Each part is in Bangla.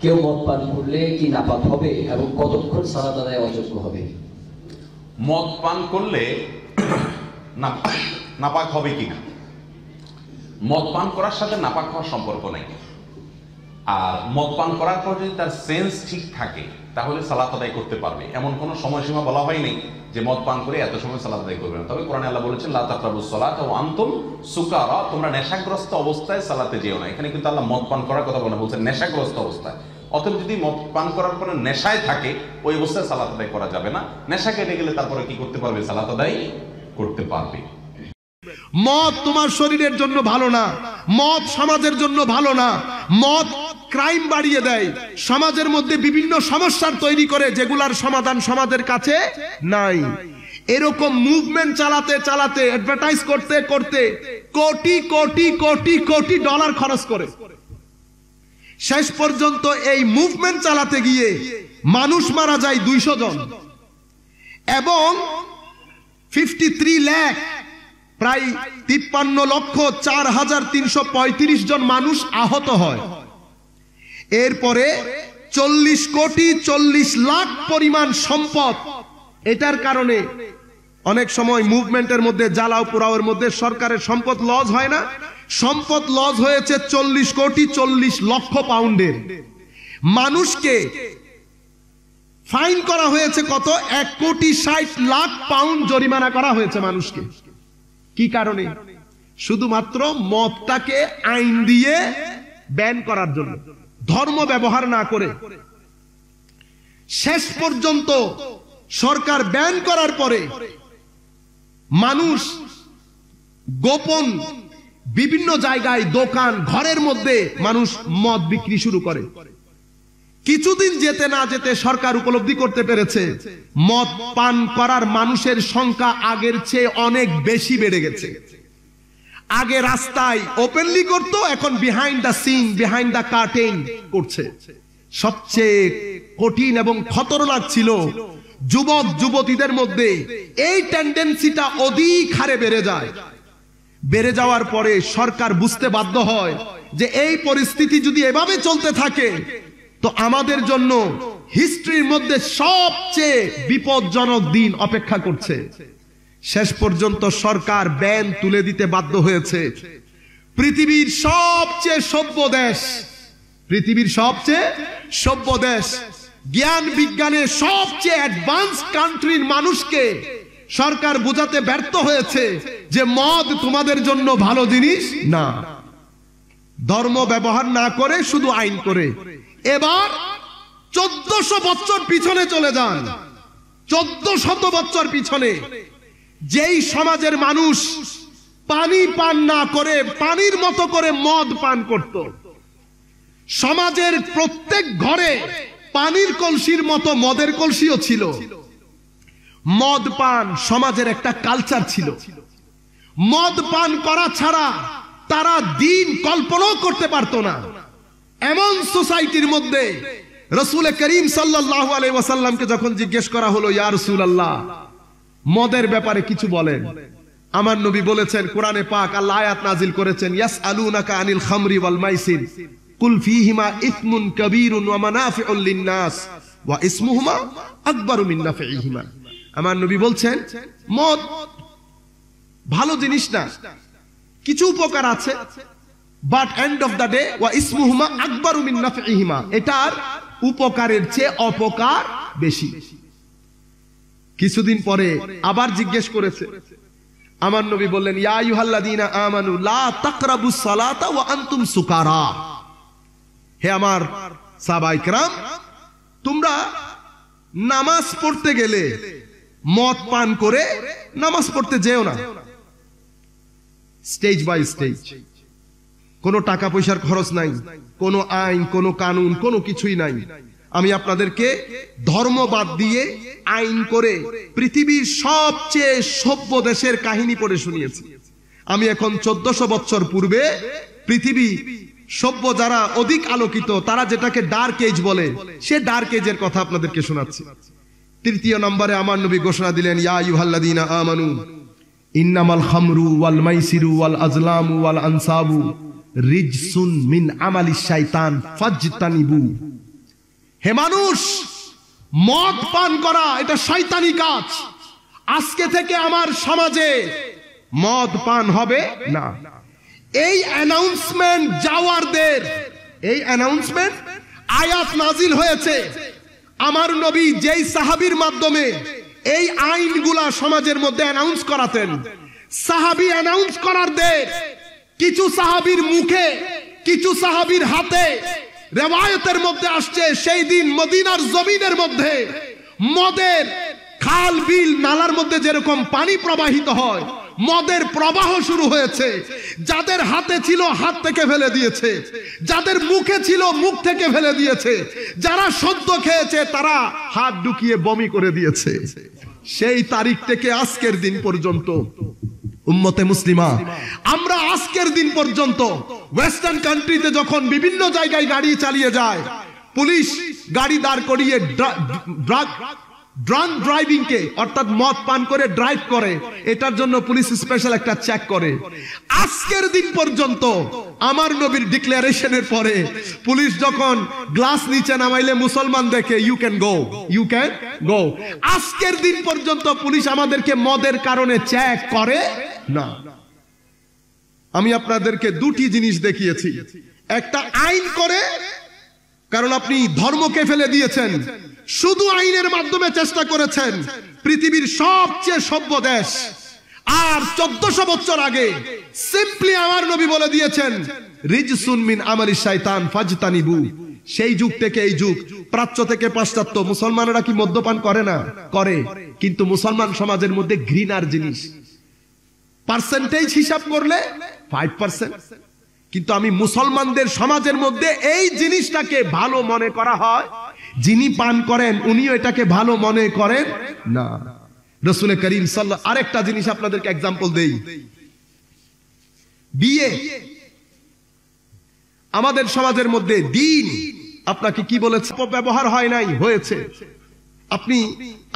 কেউ মদ পান করলে কি নাপাক হবে এবং কতক্ষণ সালাত আদায় অযোগ্য হবে? মদ পান করলে নাপাক হবে কিনা, মদ পান করার সাথে নাপাক হওয়ার সম্পর্ক নেই। আর মদ পান করার পর যদি তার সেন্স ঠিক থাকে তাহলে সালাত আদায় করতে পারবে, এমন কোনো সময়সীমা বলা হয়নি যে মদ পান করে এত সময় সালাত আদায় করবে না। তবে কোরআনে আল্লাহ বলেছেন লা তাকরাবুস সালাত ওয়া আনতুম সুকারা, তোমরা নেশাগ্রস্ত অবস্থায় সালাতে যেও না। এখানে কিন্তু আল্লাহ মদ পান করার কথা বলে বলছেন নেশাগ্রস্ত অবস্থায়। অতএব যদি মদ পান করার পরে নেশায় থাকে ওই অবস্থায় সালাত আদায় করা যাবে না। নেশা কেটে গেলে তারপরে কি করতে পারবে? সালাত আদায় করতে পারবে। মদ তোমার শরীরের জন্য ভালো না, মদ সমাজের জন্য ভালো না, মদ ক্রাইম বাড়িয়ে দেয়, সমাজের মধ্যে বিভিন্ন সমস্যার তৈরি করে যেগুলার সমাধান সমাজের কাছে নাই। এরকম মুভমেন্ট চালাতে চালাতে অ্যাডভার্টাইজ করতে করতে কোটি কোটি কোটি কোটি ডলার খরচ করে শেষ পর্যন্ত এই মুভমেন্ট চালাতে গিয়ে মানুষ মারা যায় 200 জন এবং 53 লাখ, প্রায় 53,04,335 জন মানুষ আহত হয়। এরপরে 40 কোটি 40 লাখ পরিমাণ সম্পদ। এটার কারণে অনেক সময় মুভমেন্টের মধ্যে জ্বালাও পোড়াওয়ের মধ্যে সরকারের সম্পদ লস হয় না, সম্পদ লস হয়েছে 40 কোটি 40 লক্ষ পাউন্ডের। মানুষকে ফাইন করা হয়েছে কত? 1 কোটি 60 লাখ পাউন্ড জরিমানা করা হয়েছে মানুষকে। কি কারণে? শুধুমাত্র মদটাকে আইন দিয়ে ব্যান করার জন্য, ধর্ম ব্যবহার না করে। শেষ পর্যন্ত সরকার ব্যান করার পরে মানুষ গোপন বিভিন্ন জায়গায় দোকান ঘরের মধ্যে মানুষ মদ বিক্রি শুরু করে। কিছুদিন যেতে না যেতে সরকার উপলব্ধি করতে পেরেছে মদ পান করার মানুষের সংখ্যা আগের চেয়ে অনেক বেশি বেড়ে গেছে। আগে রাস্তায় ওপেনলি করতো, এখন behind the scene, behind the curtain করছে। সবচেয়ে কঠিন এবং খতরনাক ছিল যুবক যুবতীদের মধ্যে এই টেন্ডেন্সিটা অধিক হারে বেড়ে যায়। বেড়ে যাওয়ার পরে সরকার বুঝতে বাধ্য হয় যে এই পরিস্থিতি যদি এভাবে চলতে থাকে তো আমাদের জন্য হিস্ট্রির মধ্যে সবচেয়ে বিপজ্জনক দিন অপেক্ষা করছে। শেষ পর্যন্ত সরকার ব্যান তুলে দিতে বাধ্য হয়েছে। পৃথিবীর সবচেয়ে সভ্য দেশ, পৃথিবীর সবচেয়ে সভ্য দেশ, জ্ঞান বিজ্ঞানে সবচেয়ে অ্যাডভান্স কান্ট্রির মানুষকে সরকার বোঝাতে ব্যর্থ হয়েছে যে মদ তোমাদের জন্য ভালো জিনিস না। ধর্ম ব্যবহার না করে শুধু আইন করে। এবার 1400 বছর পিছনে চলে যান, 1400 বছর পিছনে। যেই সমাজের মানুষ পানি পান না করে পানির মতো করে মদ পান করত, সমাজের প্রত্যেক ঘরে পানির কলসির মতো মদের কলসিও ছিল। মদ পান সমাজের একটা কালচার ছিল। মদ পান করা ছাড়া তারা দিন কল্পনাও করতে পারতো না। এমন সোসাইটির মধ্যে রাসূল করিম সাল্লাল্লাহু আলাইহি ওয়াসাল্লামকে যখন জিজ্ঞেস করা হলো, ইয়া রাসূলুল্লাহ মদের ব্যাপারে কিছু বলেন, আমার নবী বলেছেন, কোরআনে পাক আল্লাহ আয়াত নাজিল করেছেন, ইয়াসআলুনাকা আনিল খামরি ওয়াল মাইসির কুল ফীহিমা ইসমুন কাবীরুন ওয়া মানাফিউল লিন-নাস ওয়া ইসমুহুমা আকবারু মিন নাফঈহিমা। আমার নবী বলছেন মদ ভালো জিনিস না, কিছু উপকার আছে, but end of the day ওয়া ইসমুহুমা আকবারু মিন নাফঈহিমা, এটার উপকারের চেয়ে অপকার বেশি। কিছুদিন পরে আবার জিজ্ঞেস করেছে, আমার নবী বললেন, ইয়া আইয়ুহাল্লাযীনা আমানু লা তাকরাবুস সালাতা ওয়া আনতুম সুকারা। হে আমার সাহাবায়ে কেরাম, তোমরা নামাজ পড়তে গেলে মদ পান করে নামাজ পড়তে যেও না। স্টেজ বাই স্টেজ, কোনো টাকা পয়সার খরচ নাই, কোনো আইন, কোনো কানুন, কোনো কিছুই নাই। আমি আপনাদেরকে ধর্ম বাদ দিয়ে আইন করে পৃথিবীর সবচেয়ে সভ্য দেশের কাহিনী পড়ে শুনিয়েছি। আমি এখন 1400 বছর পূর্বে পৃথিবী সভ্য যারা অধিক আলোকিত, তারা যেটাকে ডার্ক এজ বলে, সে ডার্ক এজের কথা আপনাদেরকে শোনাচ্ছি। 3 নম্বরে আমার নবী ঘোষণা দিলেন, ইয়া আইয়ুহাল্লাযীনা আমানু ইন্নামাল খামরু ওয়াল মাইসিরু ওয়াল আজলামু ওয়াল আনসাবু রিজসুন মিন আমালিশ শাইতান ফাজতানিবু। হে মানুষ, মদ পান করা এটা শয়তানি কাজ। আজকে থেকে আমার সমাজে মদ পান হবে না। এই অ্যানাউন্সমেন্ট জাওয়ারদের, এই অ্যানাউন্সমেন্ট আয়াত নাজিল হয়েছে আমার নবী যেই সাহাবীর মাধ্যমে এই আইনগুলা সমাজের মধ্যে অ্যানাউন্স করাতেন। সাহাবী অ্যানাউন্স করার দের কিছু সাহাবীর মুখে, কিছু সাহাবীর হাতে রিওয়ায়াতের মধ্যে আসছে সেই দিন মদিনার জমিনের মধ্যে মদের খাল বিল নালার মধ্যে যেরকম পানি প্রবাহিত হয়, মদের প্রবাহ শুরু হয়েছে। যাদের হাতে ছিল হাত থেকে ফেলে দিয়েছে, যাদের মুখে ছিল মুখ থেকে ফেলে দিয়েছে, যারা সদ্য খেয়েছে তারা হাত ঢুকিয়ে বমি করে দিয়েছে। সেই তারিখ থেকে আজকের দিন পর্যন্ত উম্মতে মুসলিমা আমরা আজকের দিন পর্যন্ত ওয়েস্টার্ন কান্ট্রিতে যখন বিভিন্ন জায়গায় গাড়ি চালিয়ে যায়, পুলিশ গাড়ি দাঁড় করিয়ে ড্রাঙ্ক ড্রাইভিং কে অর্থাৎ মদ পান করে ড্রাইভ করে, এটার জন্য পুলিশ স্পেশাল একটা চেক করে। আজকের দিন পর্যন্ত আমার নবীর ডিক্লারেশনের পরে পুলিশ যখন গ্লাস নিচে নামাইলে মুসলমান দেখে you can go, you can go. আজকের দিন পর্যন্ত পুলিশ আমাদেরকে মদের কারণে চেক করে না। আমি আপনাদেরকে দুটি জিনিস দেখিয়েছি, একটা আইন করে, কারণ আপনি ধর্মকে ফেলে দিয়েছেন, শুধু আইনের মাধ্যমে চেষ্টা করেছেন। পৃথিবীর সবচেয়ে সভ্য দেশ, আর 1400 বছর আগে সিম্পলি আমার নবী বলে দিয়েছেন রিজসুন মিন আমালি শাইতান ফাজতানিবু। সেই যুগ থেকে এই যুগ, প্রাচ্য থেকে পাশ্চাত্য, মুসলমানেরা কি মদ্যপান করে না? করে, কিন্তু মুসলমান সমাজের মধ্যে ঘৃণার জিনিস। পার্সেন্টেজ হিসাব করলে 5%, কিন্তু আমি মুসলমানদের সমাজের মধ্যে এই জিনিসটাকে ভালো মনে করা হয়, যিনি পান করেন উনিও এটাকে ভালো মনে করেন না। রাসূল করিম সাল্লাল্লাহু আরেকটা জিনিস আপনাদেরকে एग्जांपल দেই। বিয়ে আমাদের সমাজের মধ্যে দিন আপনাকে কি বলেছে? ব্যবহার হয় নাই, হয়েছে। আপনি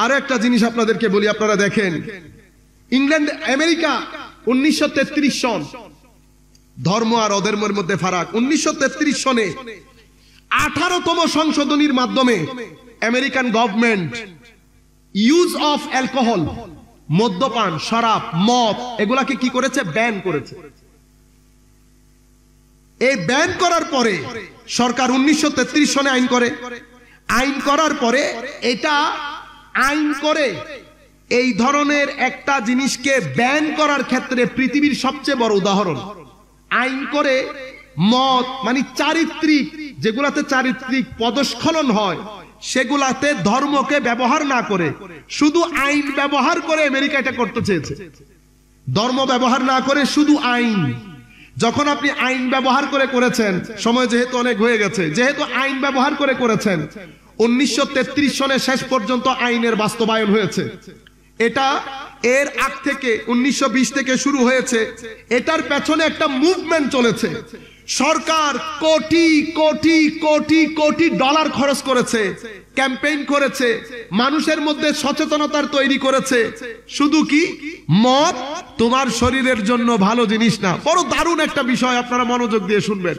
আরো একটা জিনিস আপনাদেরকে বলি, আপনারা দেখেন ইংল্যান্ড আমেরিকা 1933 সন, ধর্ম আর অধর্মের মধ্যে ফারাক। 1933 সনে 18তম সংশোধনীর মাধ্যমে American government use of alcohol, মদ্যপান, শরাব, মদ এগুলাকে কি করেছে? ব্যান করেছে। এই ব্যান করার পরে সরকার 1933 সনে আইন করে। আইন করার পরে এটা আইন করে এই ধরনের একটা জিনিসকে ব্যান করার ক্ষেত্রে পৃথিবীর সবচেয়ে বড় উদাহরণ। আইন করে মদ মানে চারিত্রিক, যেগুলাতে চারিত্রিক পদস্খলন হয় সেগুলাতে ধর্মকে ব্যবহার না করে শুধু আইন ব্যবহার করে আমেরিকা এটা করতে চেয়েছে। ধর্ম ব্যবহার না করে শুধু আইন। যখন আপনি আইন ব্যবহার করে করেছেন, সময় যেহেতু অনেক হয়ে গেছে, যেহেতু আইন ব্যবহার করে করেছেন, 1933 সনে শেষ পর্যন্ত আইনের বাস্তবায়ন হয়েছে। এটা এর আগ থেকে 1920 থেকে শুরু হয়েছে। এটার পেছনে একটা মুভমেন্ট চলেছে। সরকার কোটি কোটি কোটি কোটি ডলার খরচ করেছে, ক্যাম্পেইন করেছে, মানুষের মধ্যে সচেতনতার তৈরি করেছে। শুধু কি মদ তোমার শরীরের জন্য ভালো জিনিস না। বড় দারুণ একটা বিষয়, আপনারা মনোযোগ দিয়ে শুনবেন।